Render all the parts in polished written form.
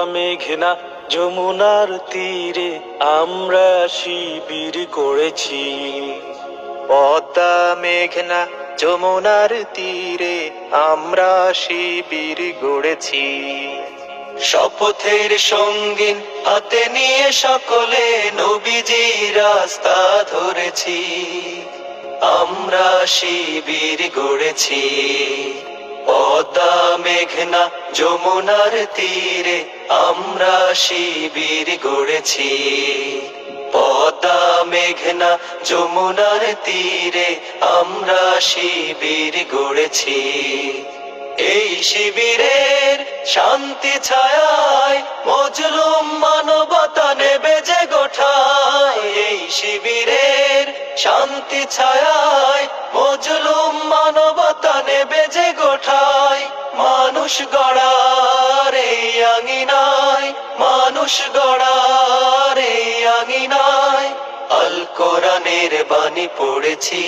মেঘনা যমুনার তীরে আমরা শিবির গড়েছি। পদ্মা মেঘনা যমুনার তীরে আমরা শিবির গড়েছি। শপথের সঙ্গীন হাতে নিয়ে সকলে নবীজি রাস্তা ধরেছি। আমরা শিবির গড়েছি। পদ্মা মেঘনা যমুনার তীরে আমরা শিবির গড়েছি। পদ্মা মেঘনা যমুনার তীরে আমরা শিবির গড়েছি। এই শিবিরের শান্তি ছায়ায় মজলুম মানবতা নেবে যে গোঠায়। এই শিবিরের শান্তি ছায়ায় মজলুম মানবতা নেবে যে গোঠায়। মানুষ গড়ার এই আঙিনায়, মানুষ গড়ার এই আঙিনায় আল কোরআনের বাণী পড়েছি।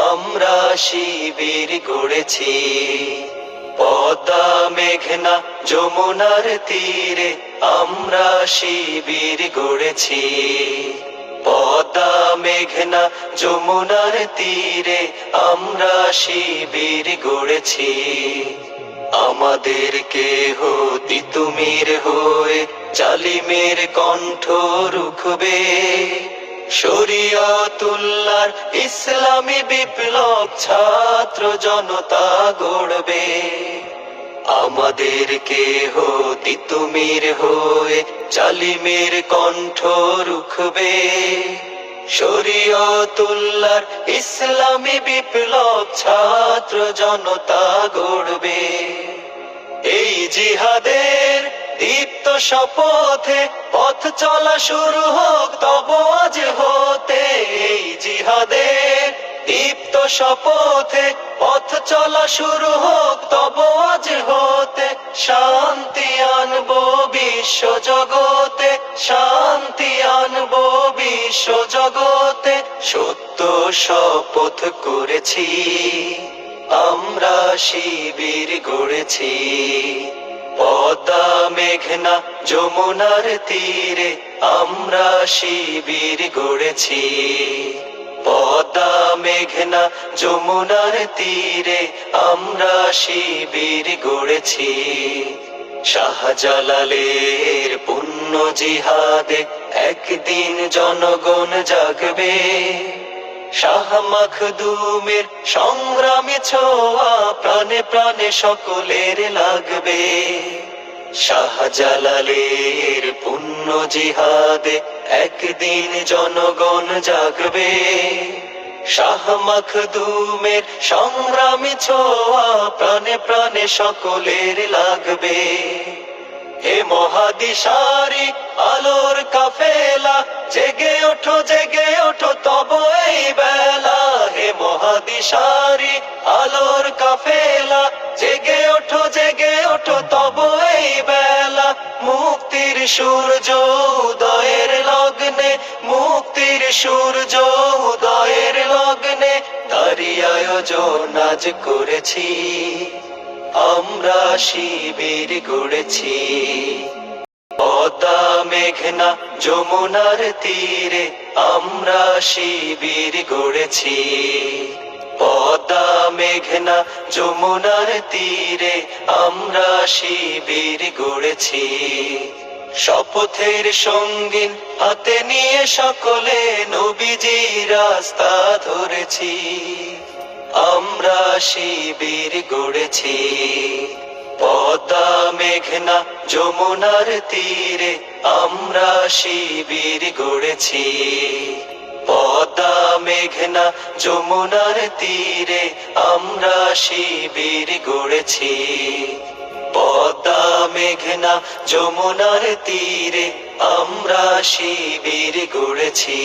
আমরা শিবির গড়েছি। পদ্মা মেঘনা যমুনার তীরে আমরা শিবির গড়েছি। পদ্মা মেঘনা যমুনার তীরে আমরা শিবির গড়েছি। আমাদের কেহ তিতুমির হয়ে জালিমের কণ্ঠ রুখবে। শরীয়তুল্লাহর ইসলামী বিপ্লব ছাত্র জনতা গড়বে। আমাদের কেহ তিতুমির হয়ে জালিমের কণ্ঠ রুখবে। শরীয়তুল্লাহর ইসলামী বিপ্লব ছাত্র জনতা গড়বে। এই জিহাদের দীপ্ত শপথে পথ চলা শুরু হোক তব আজ হতে। এই জিহাদের দীপ্ত শপথে পথ চলা শুরু হোক তব আজ হতে। শান্তি আনবো বিশ্ব জগতে, শান্তি আনবো বিশ্ব জগতে। সত্য শপথ করেছি, আমরা শিবির গড়েছি। পদ্মা মেঘনা যমুনার তীরে আমরা শিবির গড়েছি। পদ্মা মেঘনা যমুনার তীরে আমরা শিবির গড়েছি। শাহজালালের পুণ্য জিহাদে একদিন জনগণ জাগবে। শাহ মখদুমের সংগ্রামী ছোঁয়া প্রাণে প্রাণে সকলের লাগবে। শাহজালালের পুণ্য জিহাদে একদিন জনগণ জাগবে। শাহ মখদুমের সংগ্রামী ছোঁয়া প্রাণে প্রাণে সকলের লাগবে। হে মহাদিশারি আলোর কাফেলা জেগে ওঠো, জেগে ওঠো তব এই বেলা। হে মহাদিশারি আলোর কাফেলা জেগে ওঠো, জেগে ওঠো তব এই বেলা। মুক্তির সূর্য উদয়ের লগ্নে, মুক্তির সূর্য উদয়ের লগ্নে তারি আয়োজন আজ করেছি। আমরা শিবির গড়েছি। পদ্মা মেঘনা যমুনার তীরে আমরা শিবির গড়েছি। পদ্মা মেঘনা যমুনার তীরে আমরা শিবির গড়েছি। শপথের সঙ্গীন হাতে নিয়ে সকলে নবীজি রাস্তা ধরেছি। আমরা শিবির গড়েছি। পদ্মা মেঘনা যমুনার তীরে আমরা শিবির গড়েছি। পদ্মা মেঘনা যমুনার তীরে আমরা শিবির গড়েছি। পদ্মা মেঘনা যমুনার তীরে আমরা শিবির গড়েছি।